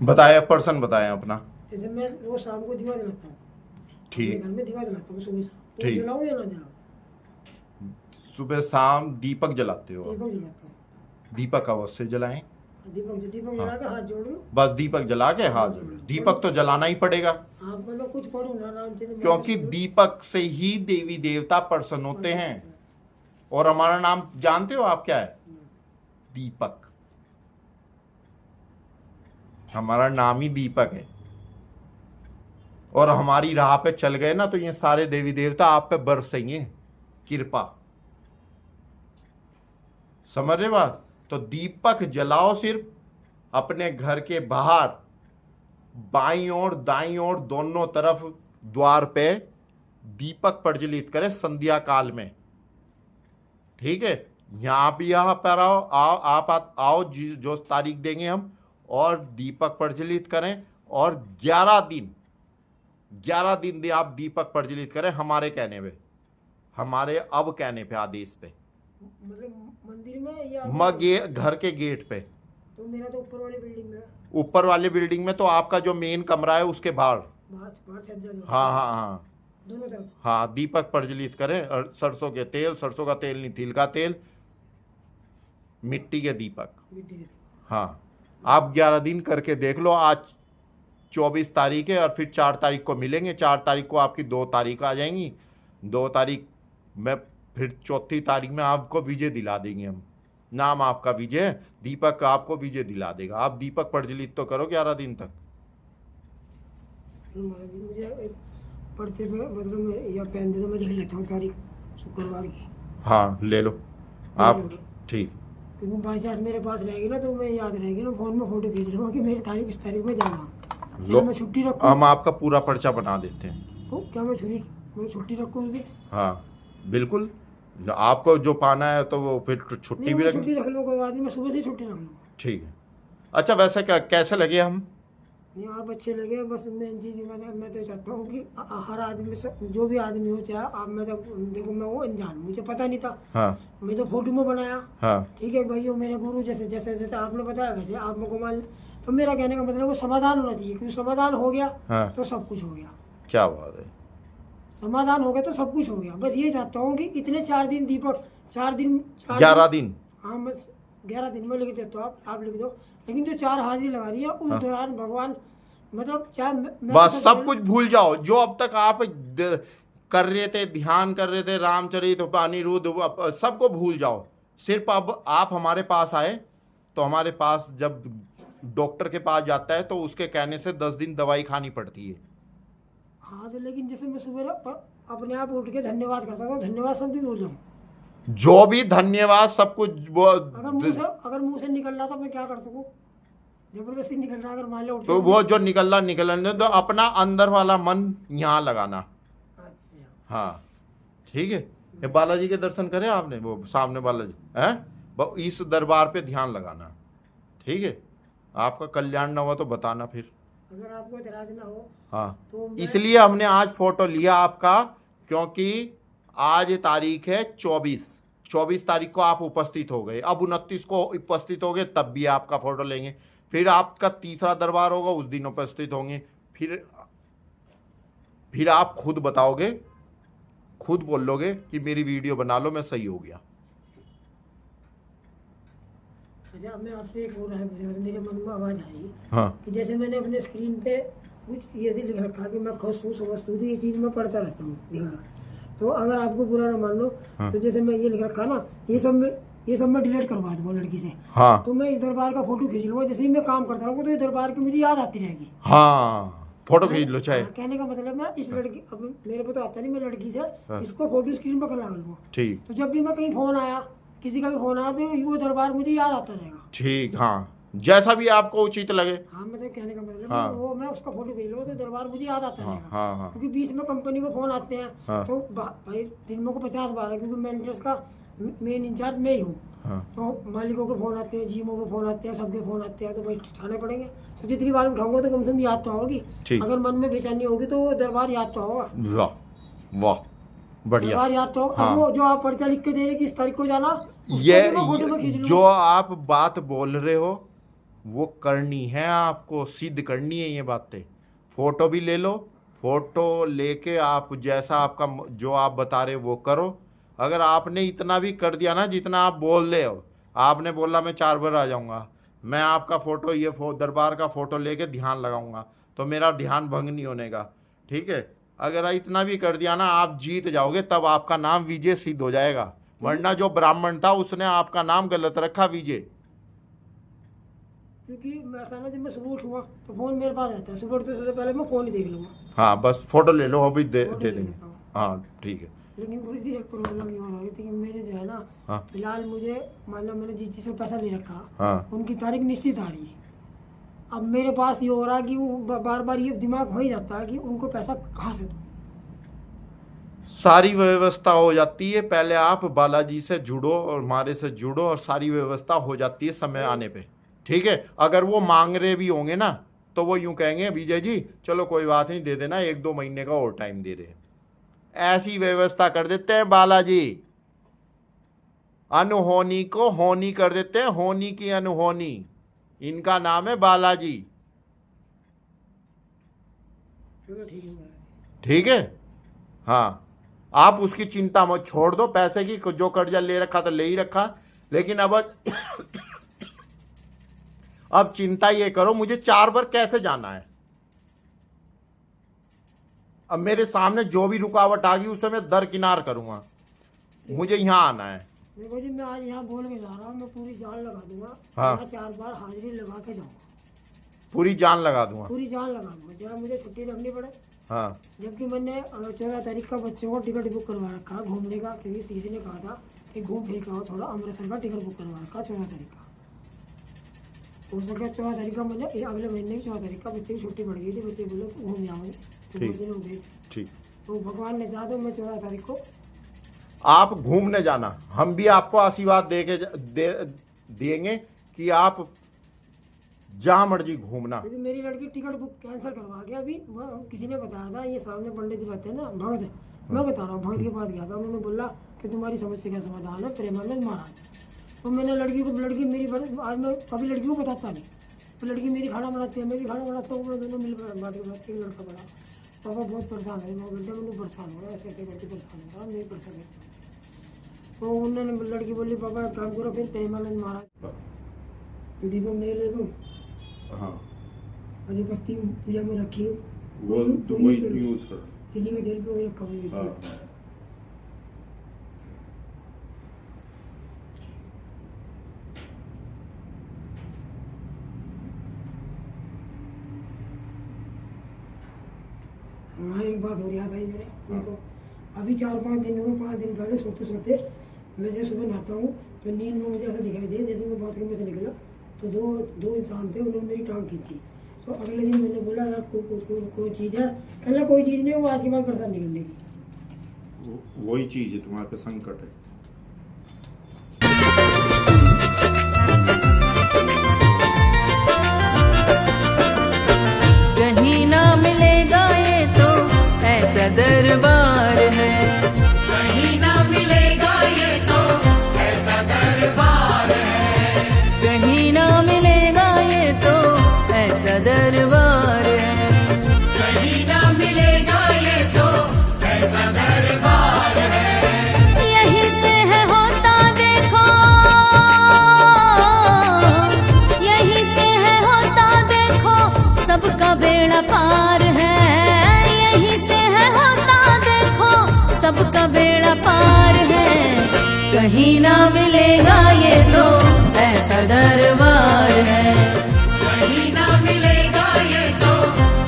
बताया पर्सन बताया अपना। जैसे मैं रोज शाम को दिवा जलाता हूँ, अपने ठीक। घर में दिवा जलाता हूँ सुबह शाम, तो ठीक। जलाऊँ या ना जलाऊँ? सुबह शाम दीपक जलाते हो आप? दीपक जलाता हूँ। दीपक अवश्य जलाएं। दीपक दीपक हाँ, जला के हाथ जोड़ लो। बस दीपक जला के हाथ हाथ जोड़ जोड़ लो। लो, दीपक तो जलाना ही पड़ेगा, हाँ मतलब कुछ पढ़ो ना, रामचंद्र क्योंकि मानस दीपक से ही देवी देवता प्रसन्न होते हैं। होते हैं। और हमारा नाम जानते हो आप क्या है? दीपक। हमारा नाम ही दीपक है। और हमारी राह पे चल गए ना तो ये सारे देवी देवता आप पे बरसेंगे कृपा। समझ रहे बात? तो दीपक जलाओ सिर्फ अपने घर के बाहर, बाईं ओर दाईं ओर दोनों तरफ द्वार पे दीपक प्रज्वलित करें संध्या काल में। ठीक है? यहां भी यहां पर आओ, आप आओ, जो तारीख देंगे हम, और दीपक प्रज्वलित करें। और 11 दिन आप दीपक प्रज्वलित करें हमारे कहने पे, हमारे अब कहने पे, आदेश पे। मतलब मंदिर में या घर के गेट पे। तो मेरा तो ऊपर वाली बिल्डिंग में है। ऊपर वाले बिल्डिंग में तो आपका जो मेन कमरा है उसके बाहर। बाहर बाहर छज्जा जो है, हाँ हाँ हाँ दोनों तरफ। हाँ, दीपक प्रज्वलित करें। और सरसों के तेल, सरसों का तेल नहीं, तिल का तेल, मिट्टी के दीपक। मिट्टी के। हाँ, आप 11 दिन करके देख लो। आज 24 तारीख है और फिर 4 तारीख को मिलेंगे। 4 तारीख को आपकी 2 तारीख आ जाएंगी। 2 तारीख में फिर चौथी तारीख में आपको विजय दिला देंगे हम। नाम आपका विजय, दीपक आपको विजय दिला देगा। आप दीपक प्रज्वलित तो करो 11 दिन तक। चलो महाराज जी, मुझे एक पर्चे पे मतलब मैं या पेन दे दो, मैं लिख लेता हूँ तारीख शुक्रवार की। हाँ ले लो आप। ठीक। क्योंकि बाई चांस मेरे पास रहेगी ना तो मैं याद रहेगी ना, फोन में फोटो खींच लूँगा कि मेरी तारीख इस तारीख में जाना। लो, क्या मैं छुट्टी रखूँ? हम आपका पूरा पर्चा बना देते हैं। तो क्या मैं छुट्टी रखूँ उस दिन? हाँ बिल्कुल, आपको जो पाना है तो वो फिर छुट्टी नहीं, भी मैं रखें। छुट्टी रख लूँ, कोई बात नहीं, मैं सुबह से छुट्टी रख लूँगा। ठीक है। अच्छा वैसे कैसे लगे हम? नहीं, आप अच्छे लगे। बस मेन चीज़ मैं तो चाहता हूँ कि हर आदमी से, जो भी आदमी हो चाहे आप, मैं तो देखो मैं वो अनजान, मुझे पता नहीं था। हाँ मैं तो फोटो में बनाया। हाँ ठीक है भाई, वो मेरे गुरु जैसे जैसे जैसे आपने बताया वैसे आप मेरे को मान। तो मेरा कहने का मतलब वो समाधान होना चाहिए, क्योंकि समाधान हो गया हाँ, तो सब कुछ हो गया। क्या बात है। समाधान हो गया तो सब कुछ हो गया। बस ये चाहता हूँ कि इतने 4 दिन दीपक, 11 दिन। हाँ बस 11 दिन में लिख देता हूँ, आप लिख दो। लेकिन जो 4 हाजिरी लगा रही है उस दौरान भगवान, मतलब क्या बस सब कुछ भूल जाओ जो अब तक आप कर रहे थे, ध्यान कर रहे थे, रामचरित अनिरुद्ध, सबको भूल जाओ। सिर्फ अब आप हमारे पास आए तो हमारे पास जब डॉक्टर के पास जाता है तो उसके कहने से 10 दिन दवाई खानी पड़ती है। हाँ तो लेकिन जैसे मैं सुबह अपने आप उठ के धन्यवाद करता था, धन्यवाद सब भी भूल जाऊँ? जो भी धन्यवाद सब कुछ वो अगर मुंह से निकल रहा था मैं क्या कर सकूँ? जबरदस्ती निकल रहा, अगर मान लो उठ तो वो जो निकलने तो अपना अंदर वाला मन यहाँ लगाना। अच्छा हाँ ठीक है। ये बालाजी के दर्शन करे आपने, वो सामने बालाजी है, वो इस दरबार पे ध्यान लगाना। ठीक है, आपका कल्याण ना हुआ तो बताना फिर। अगर आपको इतराज ना हो हाँ, तो इसलिए हमने आज फोटो लिया आपका, क्योंकि आज तारीख है 24 तारीख को आप उपस्थित हो गए। अब 29 को उपस्थित हो गए तब भी आपका फोटो लेंगे। फिर आपका तीसरा दरबार होगा, उस दिन उपस्थित होंगे। फिर आप खुद बताओगे, खुद बोलोगे कि मेरी वीडियो बना लो, मैं सही हो गया। अच्छा, मैं आपसे एक हो रहा है, मेरे मन में आवाज आ रही हाँ कि जैसे मैंने अपने स्क्रीन पे कुछ ये लिख रखा कि मैं खुश हूँ, सुबह ये चीज़ मैं पढ़ता रहता हूँ दिखा। तो अगर आपको बुरा ना मान लो तो जैसे मैं ये लिख रखा ना, ये सब मैं डिलीट करवा दूंगा लड़की से। हाँ तो मैं इस दरबार का फोटो खींच लूँगा, जैसे ही मैं काम करता रहूँगा तो ये दरबार की मुझे याद आती रहेगी। हाँ, फोटो खींच लो चाहे। कहने का मतलब मैं इस लड़की, अब मेरे को तो आता नहीं, मैं लड़की से इसको फोटो स्क्रीन पर लगा लूँगा। ठीक। तो जब भी मैं कहीं फोन आया, किसी का भी फोन आया, तो वो दरबार मुझे याद आता रहेगा। ठीक। हाँ, जैसा भी आपको उचित लगे। हाँ मतलब कहने का मतलब हाँ। वो मैं उसका फोटो खींच लूँ तो दरबार मुझे याद आता रहेगा। हाँ हाँ क्योंकि बीच में कंपनी को फोन आते हैं। हाँ। तो भाई दिन में को 50 बार है, क्योंकि मेंटेनेंस का मेन इंचार्ज मैं ही हूँ। हाँ। तो मालिकों के फोन आते हैं, जीमो के फोन आते हैं, सबके फोन आते हैं, तो भाई उठाने पड़ेंगे। तो जितनी बार उठाऊंगा तो कम से कम याद तो होगी। अगर मन में बेचैनी होगी तो वो दरबार याद तो होगा। वाह वाह, बढ़िया। दरबार याद तो होगा। हाँ। अब वो जो आप पर्चा लिख के दे रहे कि इस तारीख को जाना, ये जो आप बात बोल रहे हो वो करनी है, आपको सिद्ध करनी है ये बातें। फोटो भी ले लो, फोटो लेके आप जैसा आपका जो आप बता रहे वो करो। अगर आपने इतना भी कर दिया ना जितना आप बोल रहे हो, आपने बोला मैं 4 बार आ जाऊंगा, मैं आपका फोटो ये दरबार का फोटो लेके ध्यान लगाऊंगा, तो मेरा ध्यान भंग नहीं होने का, ठीक है। अगर इतना भी कर दिया ना, आप जीत जाओगे, तब आपका नाम विजय सिद्ध हो जाएगा। वरना जो ब्राह्मण था उसने आपका नाम गलत रखा विजय। क्योंकि मैं ऐसा ना, जब मैं सुबह उठूंगा तो फोन मेरे पास रहता है, सुबह उठते सबसे पहले मैं फोन ही देख लूंगा। हाँ बस फोटो ले लो, अभी दे फोटो दे ले देंगे। लेता हूँ। हाँ ठीक है। लेकिन गुरु जी एक प्रॉब्लम ये हो रही थी कि मेरे जो है ना, हाँ फिलहाल मुझे मान लो मैंने जिस से पैसा ले रखा, हाँ उनकी तारीख निश्चित आ रही है। अब मेरे पास ये हो रहा है कि वो बार बार ये दिमाग हो ही जाता है कि उनको पैसा कहाँ से दूँ। सारी व्यवस्था हो जाती है, पहले आप बालाजी से जुड़ो और हमारे से जुड़ो और सारी व्यवस्था हो जाती है समय आने पे, ठीक है। अगर वो मांग रहे भी होंगे ना तो वो यूं कहेंगे विजय जी चलो कोई बात नहीं, दे देना, 1-2 महीने का और टाइम दे रहे हैं। ऐसी व्यवस्था कर देते हैं बालाजी, अनहोनी को होनी कर देते हैं, होनी की अनहोनी। इनका नाम है बालाजी, चलो ठीक है महाराज। ठीक है। हाँ आप उसकी चिंता मत छोड़ दो, पैसे की जो कर्जा ले रखा तो ले ही रखा, लेकिन अब चिंता ये करो मुझे 4 बार कैसे जाना है। अब मेरे सामने जो भी रुकावट आ गई उसे मैं दरकिनार करूंगा, मुझे यहाँ आना है। देखो जी, मैं आज यहाँ बोल के जा रहा हूँ, मैं पूरी जान लगा दूंगा। हाँ। मैं 4 बार हाजिरी लगा के जाऊंगा, पूरी जान लगा दूंगा। पूरी जान लगा दूंगा, चाहे मुझे छुट्टी रखनी पड़े। हाँ जबकि मैंने 14 तारीख का बच्चों को टिकट बुक करवा रखा है घूमने का, क्योंकि सीधी ने कहा था कि घूम फिर के आओ थोड़ा, अमृतसर का टिकट बुक करवा रखा 14 तारीख का। हो सके 14 तारीख का, मतलब अगले महीने की 14 तारीख का बच्चे की छुट्टी पड़ गई थी, बच्चे बोले घूम जाओगे, तो ठीक। 2 दिन हो गए। ठीक, तो भगवान ने चाहा तो मैं 14 तारीख को आप घूमने जाना, हम भी आपको आशीर्वाद देंगे कि आप जहां मर्जी घूमना। क्योंकि मेरी लड़की टिकट बुक कैंसिल करवा के, अभी किसी ने बताया था, ये सामने पंडित जी रहते हैं ना भगत, मैं बता रहा हूँ, भगत के पास गया था, उन्होंने बोला कि तुम्हारी समस्या का समाधान है प्रेमानंद महाराज। तो मैंने लड़की मेरी आज मैं कभी लड़की को बताता नहीं, तो लड़की मेरी खाना बनाती है, मैं भी खाना बनाता हूँ, मैं दोनों मिल बात करते। लड़का बड़ा पापा बहुत परेशान है, 9 घंटे मैंने परेशान हो रहा है, ऐसे करके परेशान हो रहा है, मैं परेशान है। तो उन्होंने लड़की बोली पापा एक काम करो, फिर प्रेमानंद महाराज दीपक नहीं ले दो, हाँ अगरबत्ती पूजा में रखी हो, वो तो वही यूज करो, किसी के दिल पे वही रखा हुआ है। हाँ। हाँ एक बात हो रही था मेरे उनको, अभी 4-5 दिन हुए, 5 दिन पहले सोते सोते मैं जब सुबह नहाता हूँ तो नींद में मुझे ऐसा दिखाई दे जैसे मैं बाथरूम में से निकला तो दो इंसान थे, उन्होंने मेरी टांग खींची। तो अगले दिन मैंने बोला यार कोई चीज़ है, कहला कोई चीज़ नहीं, वो आज के बाद परेशान नहीं करने की। वही चीज है तुम्हारे पे संकट है। कहीं ना मिलेगा ये तो ऐसा दरबार है, कहीं ना मिलेगा ये तो ऐसा दरबार है, कहीं ना मिलेगा ये तो ऐसा दरबार है, कहीं ना मिलेगा ये तो ऐसा दरबार है। यहीं से है होता देखो, यहीं से है होता देखो, सबका बेड़ा पार है, यहीं से है होता देखो, सबका बेड़ा पार है। कहीं ना मिलेगा ये तो ऐसा दरबार है, कहीं ना मिलेगा ये तो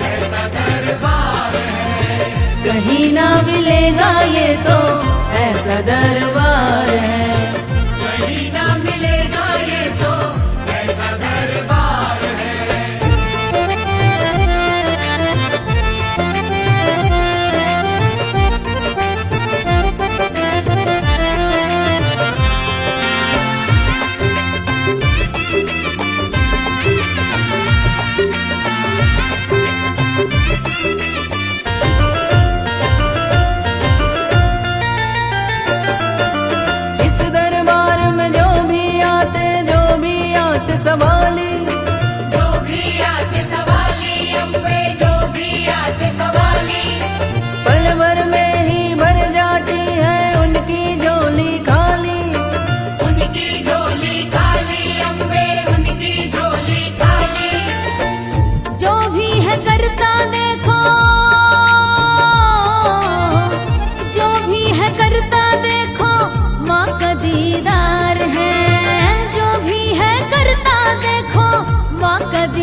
ऐसा दरबार है, कहीं ना मिलेगा ये तो ऐसा दरबार है, कहीं ना मिलेगा ये तो ऐसा दरबार है। इस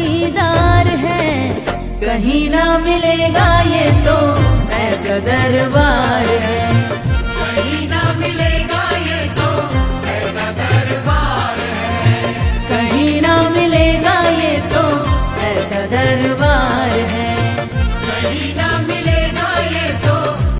दीदार है। कहीं ना मिलेगा ये तो ऐसा दरबार है।